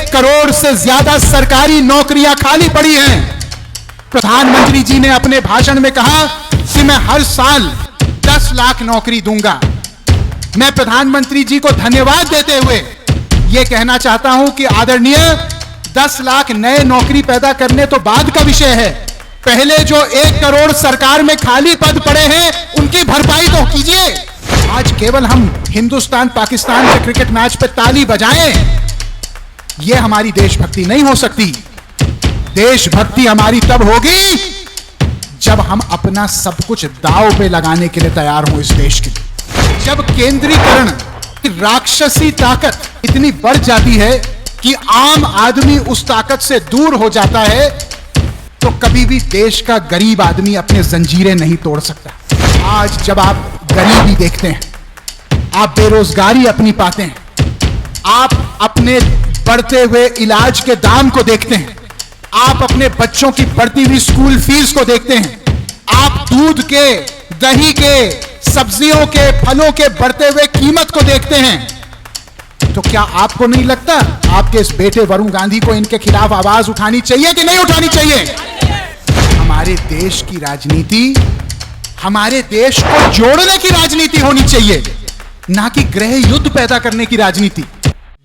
1 करोड़ से ज्यादा सरकारी नौकरियां खाली पड़ी हैं। प्रधानमंत्री जी ने अपने भाषण में कहा कि मैं हर साल 10 लाख नौकरी दूंगा। मैं प्रधानमंत्री जी को धन्यवाद देते हुए यह कहना चाहता हूं कि आदरणीय, 10 लाख नए नौकरी पैदा करने तो बाद का विषय है। पहले जो 1 करोड़ सरकार में खाली पद पड़े हैं उनकी भरपाई तो कीजिए। आज केवल हम हिंदुस्तान पाकिस्तान के क्रिकेट मैच पे ताली बजाएं, यह हमारी देशभक्ति नहीं हो सकती। देशभक्ति हमारी तब होगी जब हम अपना सब कुछ दांव पे लगाने के लिए तैयार हों इस देश के लिए। जब केंद्रीकरण की राक्षसी ताकत इतनी बढ़ जाती है कि आम आदमी उस ताकत से दूर हो जाता है, तो कभी भी देश का गरीब आदमी अपने जंजीरें नहीं तोड़ सकता। आज जब आप गरीबी देखते हैं, आप बेरोजगारी अपनी पाते हैं, आप अपने बढ़ते हुए इलाज के दाम को देखते हैं, आप अपने बच्चों की बढ़ती हुई स्कूल फीस को देखते हैं, आप दूध के, दही के, सब्जियों के, फलों के बढ़ते हुए कीमत को देखते हैं, तो क्या आपको नहीं लगता आपके इस बेटे वरुण गांधी को इनके खिलाफ आवाज उठानी चाहिए कि नहीं उठानी चाहिए? हमारे देश की राजनीति हमारे देश को जोड़ने की राजनीति होनी चाहिए, ना कि गृह युद्ध पैदा करने की राजनीति।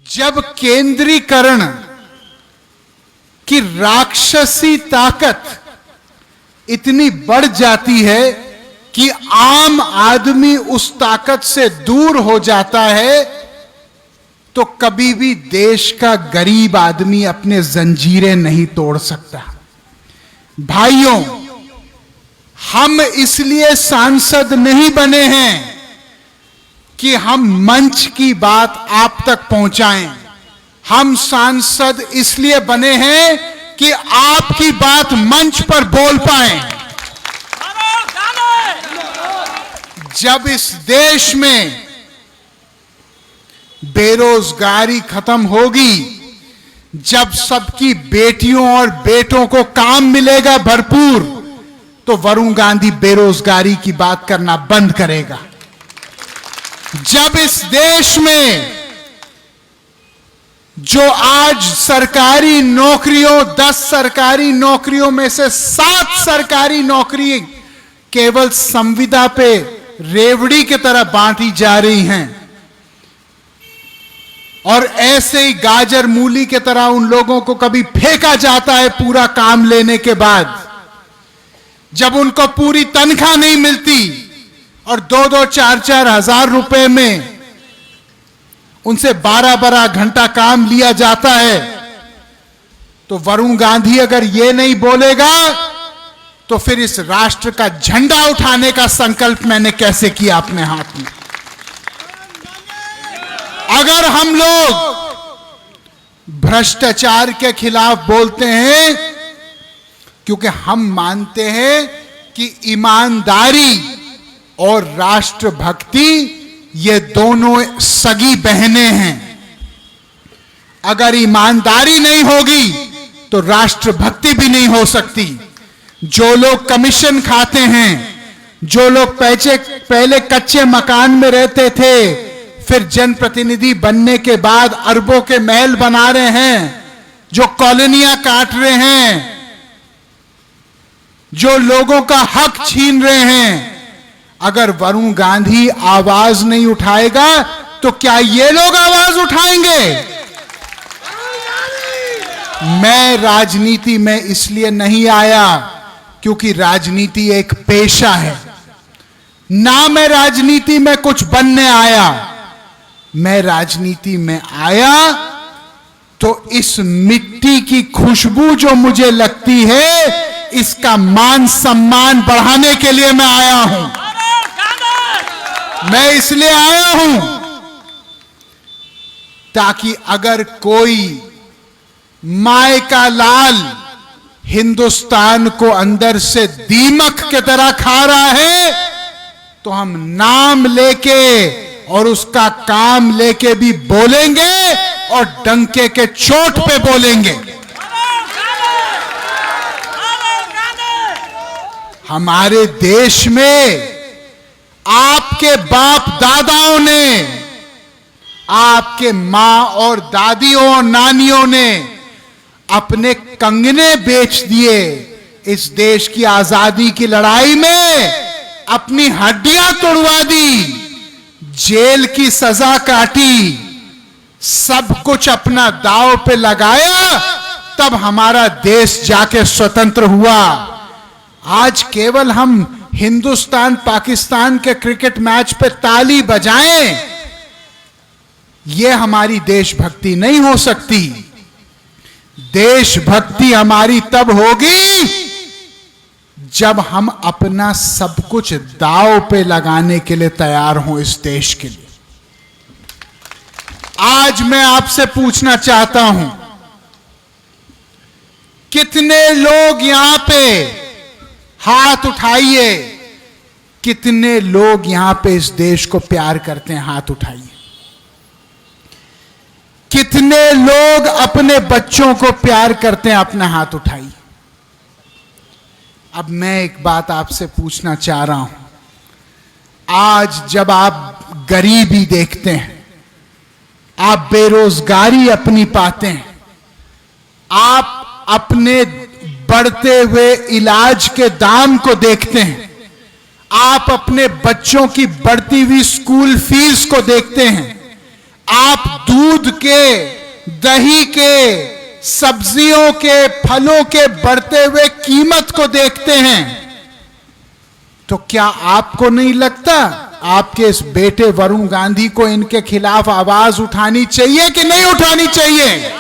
जब केंद्रीकरण की राक्षसी ताकत इतनी बढ़ जाती है कि आम आदमी उस ताकत से दूर हो जाता है, तो कभी भी देश का गरीब आदमी अपने जंजीरें नहीं तोड़ सकता। भाइयों, हम इसलिए सांसद नहीं बने हैं कि हम मंच की बात आप तक पहुंचाएं। हम सांसद इसलिए बने हैं कि आपकी बात मंच पर बोल पाएं। जब इस देश में बेरोजगारी खत्म होगी, जब सबकी बेटियों और बेटों को काम मिलेगा भरपूर, तो वरुण गांधी बेरोजगारी की बात करना बंद करेगा। जब इस देश में जो आज सरकारी नौकरियों, 10 सरकारी नौकरियों में से 7 सरकारी नौकरी केवल संविदा पे रेवड़ी की तरह बांटी जा रही हैं, और ऐसे ही गाजर मूली की तरह उन लोगों को कभी फेंका जाता है पूरा काम लेने के बाद, जब उनको पूरी तनख्वाह नहीं मिलती और 2-2, 4-4 हजार रुपए में उनसे 12-12 घंटा काम लिया जाता है, तो वरुण गांधी अगर ये नहीं बोलेगा तो फिर इस राष्ट्र का झंडा उठाने का संकल्प मैंने कैसे किया अपने हाथ में? अगर हम लोग भ्रष्टाचार के खिलाफ बोलते हैं, क्योंकि हम मानते हैं कि ईमानदारी और राष्ट्रभक्ति ये दोनों सगी बहनें हैं। अगर ईमानदारी नहीं होगी तो राष्ट्रभक्ति भी नहीं हो सकती। जो लोग कमीशन खाते हैं, जो लोग पहले कच्चे मकान में रहते थे, फिर जनप्रतिनिधि बनने के बाद अरबों के महल बना रहे हैं, जो कॉलोनियां काट रहे हैं, जो लोगों का हक छीन रहे हैं, अगर वरुण गांधी आवाज नहीं उठाएगा तो क्या ये लोग आवाज उठाएंगे? मैं राजनीति में इसलिए नहीं आया क्योंकि राजनीति एक पेशा है, ना मैं राजनीति में कुछ बनने आया। मैं राजनीति में आया तो इस मिट्टी की खुशबू जो मुझे लगती है, इसका मान सम्मान बढ़ाने के लिए मैं आया हूं। मैं इसलिए आया हूं ताकि अगर कोई माय का लाल हिंदुस्तान को अंदर से दीमक की तरह खा रहा है, तो हम नाम लेके और उसका काम लेके भी बोलेंगे और डंके के चोट पे बोलेंगे। हमारे देश में आपके बाप दादाओं ने आपके मां और दादियों और नानियों ने अपने कंगने बेच दिए, इस देश की आजादी की लड़ाई में अपनी हड्डियां तोड़वा दी, जेल की सजा काटी, सब कुछ अपना दांव पे लगाया, तब हमारा देश जाके स्वतंत्र हुआ। आज केवल हम हिंदुस्तान पाकिस्तान के क्रिकेट मैच पे ताली बजाएं, यह हमारी देशभक्ति नहीं हो सकती। देशभक्ति हमारी तब होगी जब हम अपना सब कुछ दांव पे लगाने के लिए तैयार हों इस देश के लिए। आज मैं आपसे पूछना चाहता हूं, कितने लोग यहां पे, हाथ उठाइए, कितने लोग यहां पे इस देश को प्यार करते हैं? हाथ उठाइए। कितने लोग अपने बच्चों को प्यार करते हैं? अपना हाथ उठाइए। अब मैं एक बात आपसे पूछना चाह रहा हूं, आज जब आप गरीबी देखते हैं, आप बेरोजगारी अपनी पाते हैं, आप अपने बढ़ते हुए इलाज के दाम को देखते हैं, आप अपने बच्चों की बढ़ती हुई स्कूल फीस को देखते हैं, आप दूध के, दही के, सब्जियों के, फलों के बढ़ते हुए कीमत को देखते हैं, तो क्या आपको नहीं लगता आपके इस बेटे वरुण गांधी को इनके खिलाफ आवाज उठानी चाहिए कि नहीं उठानी चाहिए?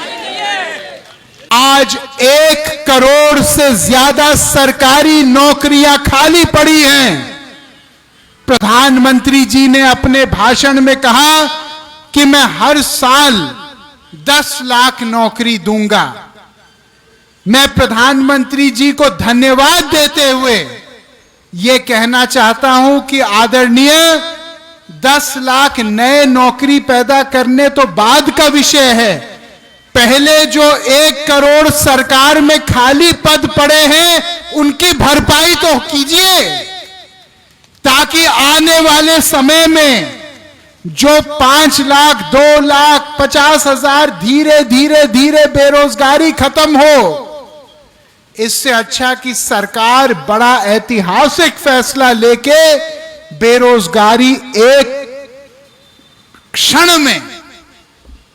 आज 1 करोड़ से ज्यादा सरकारी नौकरियां खाली पड़ी हैं। प्रधानमंत्री जी ने अपने भाषण में कहा कि मैं हर साल 10 लाख नौकरी दूंगा। मैं प्रधानमंत्री जी को धन्यवाद देते हुए यह कहना चाहता हूं कि आदरणीय, 10 लाख नए नौकरी पैदा करने तो बाद का विषय है, पहले जो 1 करोड़ सरकार में खाली पद पड़े हैं उनकी भरपाई तो कीजिए, ताकि आने वाले समय में जो 5 लाख, 2 लाख, 50,000 धीरे धीरे धीरे बेरोजगारी खत्म हो। इससे अच्छा कि सरकार बड़ा ऐतिहासिक फैसला लेके बेरोजगारी एक क्षण में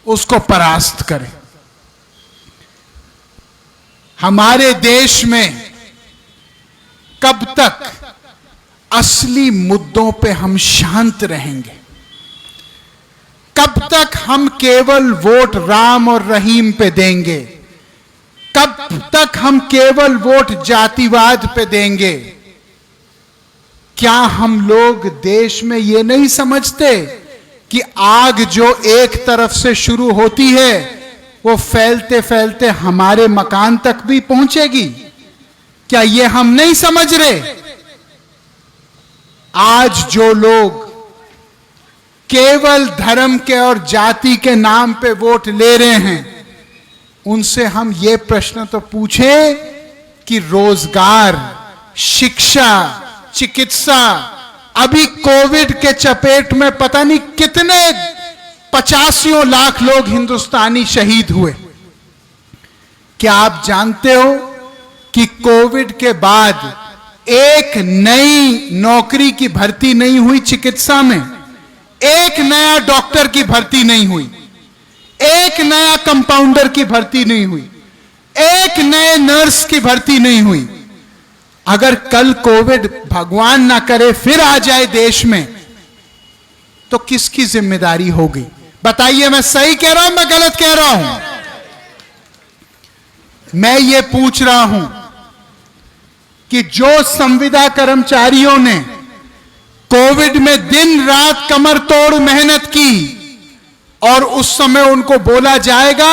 उसको परास्त करे। हमारे देश में कब तक असली मुद्दों पे हम शांत रहेंगे? कब तक हम केवल वोट राम और रहीम पे देंगे? कब तक हम केवल वोट जातिवाद पे देंगे? क्या हम लोग देश में ये नहीं समझते कि आग जो एक तरफ से शुरू होती है वो फैलते फैलते हमारे मकान तक भी पहुंचेगी? क्या ये हम नहीं समझ रहे? आज जो लोग केवल धर्म के और जाति के नाम पे वोट ले रहे हैं, उनसे हम ये प्रश्न तो पूछें कि रोजगार, शिक्षा, चिकित्सा, अभी कोविड के चपेट में पता नहीं कितने 85 लाख लोग हिंदुस्तानी शहीद हुए। क्या आप जानते हो कि कोविड के बाद एक नई नौकरी की भर्ती नहीं हुई चिकित्सा में? एक नया डॉक्टर की भर्ती नहीं हुई, एक नया कंपाउंडर की भर्ती नहीं हुई, एक नए नर्स की भर्ती नहीं हुई। अगर कल कोविड भगवान ना करे फिर आ जाए देश में, तो किसकी जिम्मेदारी होगी? बताइए, मैं सही कह रहा हूं, मैं गलत कह रहा हूं? मैं ये पूछ रहा हूं कि जो संविदा कर्मचारियों ने कोविड में दिन रात कमर तोड़ मेहनत की और उस समय उनको बोला जाएगा,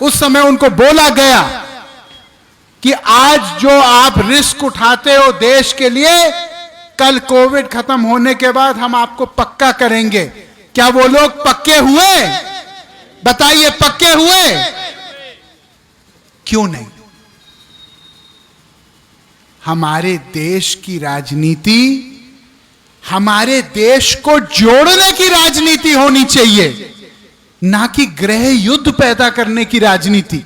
उस समय उनको बोला गया कि आज जो आप रिस्क उठाते हो देश के लिए, कल कोविड खत्म होने के बाद हम आपको पक्का करेंगे। क्या वो लोग पक्के हुए? बताइए, पक्के हुए? क्यों नहीं? हमारे देश की राजनीति, हमारे देश को जोड़ने की राजनीति होनी चाहिए, ना कि गृह युद्ध पैदा करने की राजनीति।